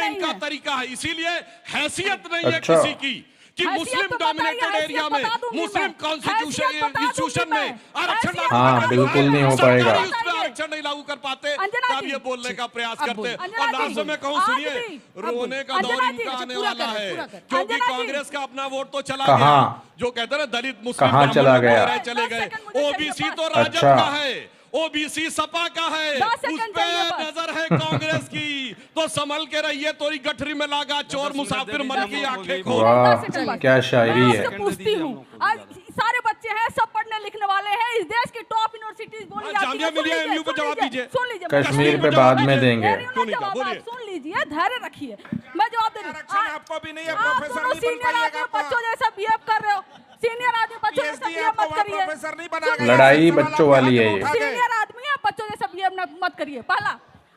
इनका तरीका है, इसीलिए हैसियत नहीं है अच्छा। किसी की कि मुस्लिम डोमिनेटेड एरिया में मुस्लिम कॉन्स्टिट्यूशन इंस्टीट्यूशन में आरक्षण लागू हाँ, करना बिल्कुल है। नहीं हो सरकारी पाएगा। उस पे आरक्षण नहीं लागू कर पाते, तब ये बोलने का प्रयास करते हैं। अंजना और जी, लास्ट में कहूँ, सुनिए, रोने का दौर अंजना जी, इनका आने पूरा वाला करें, है, पूरा करें। क्योंकि अंजना जी, कांग्रेस का अपना वोट तो चला कहाँ? गया, जो कहते हैं ना दलित मुस्लिम कहाँ चला ब्राह्मण गया? वगैरह चले गए। ओबीसी तो राजद अच्छा। का है, ओबीसी सपा का है, 10 उस सेकंड पे चाहिए बस। नजर है कांग्रेस की। तो संभल के रहिए, तोरी गठरी में लागा चोर मुसाफिर मन की आंखें खोल। वाह, क्या शायरी मैं है। आपसे पूछती हूँ, आज सारे बच्चे हैं, सब पढ़ने लिखने वाले हैं, इस देश की टॉप यूनिवर्सिटीज बोली जाती जामिया है। मिलिया एमयू पे जवाब दीजिए। सुन लीजिए, कश्मीर पे बाद में देंगे। बोलिए। सुन लीजिए, धैर्य रखिए, मैं जवाब दे रही आरक्षण आपको भी नहीं है, हूँ। आप प्रोफेसर दोनों नहीं बन सीनियर पाइएगा आदमी आप। बच्चों जैसा बिहेव कर रहे हो, सीनियर आदमी बच्चों जैसा PhD बिहेव आपको मत वहाँ करिए। प्रोफेसर नहीं बना गया। लड़ाई सवाल बच्चों आप वाली है आगे ये। उठा गए। सीनियर आदमी है, बच्चों जैसा बिहेव मत करिए। पहला,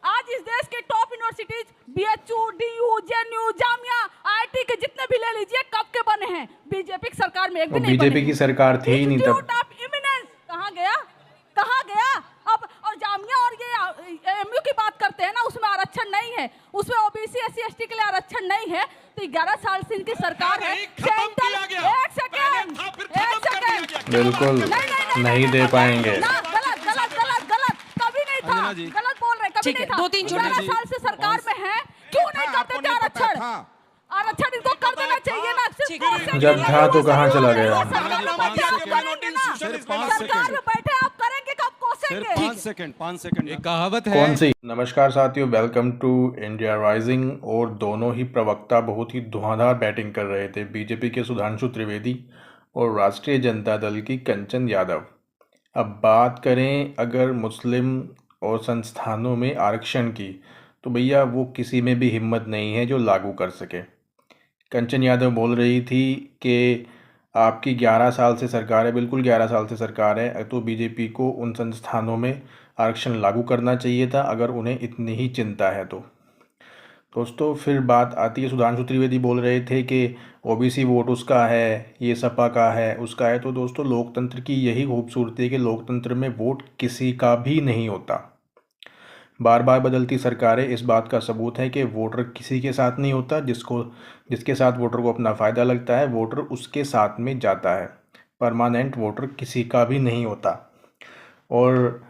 आज इस देश के top universities BHU, DU, JNU, Jamia, IIT के जितने भी ले लीजिए, कब के बने हैं? बीजेपी की सरकार में एक भी वो नहीं बने। बीजेपी की सरकार थी ही नहीं तब। इंस्टीट्यूट ऑफ इमिनेंस कहाँ गया? कहाँ गया? अब और जामिया और ये एमयू की बात करते हैं ना, उसमें आरक्षण नहीं है, उसमें ओबीसी एससी एसटी के लिए आरक्षण नहीं है। तो 11 साल से इनकी सरकार है। एक सेकंड, बिल्कुल नहीं दे पाएंगे। गलत गलत गलत गलत, कभी नहीं था, अंजना जी। गलत बोल रहे, कभी ठीक नहीं है, था। 2-3 छोटे 11 साल से सरकार में है, क्यों नहीं करते थे आरक्षण? आरक्षण इनको कर देना चाहिए ना। सिर्फ ठीक है। कोसे जब के था लिए तो कहाँ चला गया? सरकार में बैठे आप करेंगे ना। सरकार में बैठे आप करेंगे, कब कोसेंगे? 5 सेकंड एक कहावत है, कौन सी? नमस्कार साथियों, वेलकम टू इंडिया राइजिंग। और दोनों ही प्रवक्ता बहुत ही धुआंधार बैटिंग कर रहे थे, बीजेपी के सुधांशु त्रिवेदी और राष्ट्रीय जनता दल की कंचन यादव। अब बात करें अगर मुस्लिम और संस्थानों में आरक्षण की, तो भैया वो किसी में भी हिम्मत नहीं है जो लागू कर सके। कंचन यादव बोल रही थी कि आपकी 11 साल से सरकार है, बिल्कुल 11 साल से सरकार है, तो बीजेपी को उन संस्थानों में आरक्षण लागू करना चाहिए था अगर उन्हें इतनी ही चिंता है तो। दोस्तों, फिर बात आती है, सुधांशु त्रिवेदी बोल रहे थे कि ओबीसी वोट उसका है, ये सपा का है, उसका है। तो दोस्तों, लोकतंत्र की यही खूबसूरती है कि लोकतंत्र में वोट किसी का भी नहीं होता। बार बार बदलती सरकारें इस बात का सबूत है कि वोटर किसी के साथ नहीं होता, जिसके साथ वोटर को अपना फ़ायदा लगता है वोटर उसके साथ में जाता है। परमानेंट वोटर किसी का भी नहीं होता। और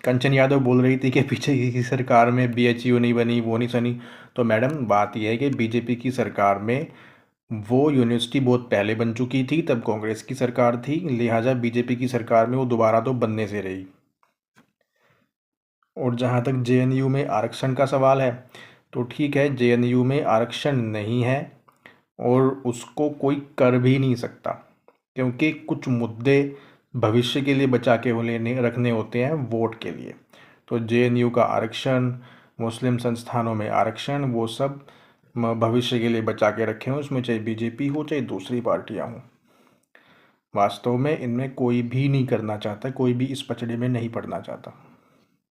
कंचन यादव बोल रही थी कि पीछे की सरकार में बीएचयू नहीं बनी, वो नहीं सनी। तो मैडम, बात यह है कि बीजेपी की सरकार में वो यूनिवर्सिटी बहुत पहले बन चुकी थी, तब कांग्रेस की सरकार थी, लिहाजा बीजेपी की सरकार में वो दोबारा तो बनने से रही। और जहाँ तक जेएनयू में आरक्षण का सवाल है, तो ठीक है, जेएनयू में आरक्षण नहीं है और उसको कोई कर भी नहीं सकता, क्योंकि कुछ मुद्दे भविष्य के लिए बचा के रखने होते हैं वोट के लिए। तो जेएनयू का आरक्षण, मुस्लिम संस्थानों में आरक्षण, वो सब भविष्य के लिए बचा के रखे हों, उसमें चाहे बीजेपी हो चाहे दूसरी पार्टियां हों। वास्तव में इनमें कोई भी नहीं करना चाहता, कोई भी इस पचड़े में नहीं पड़ना चाहता।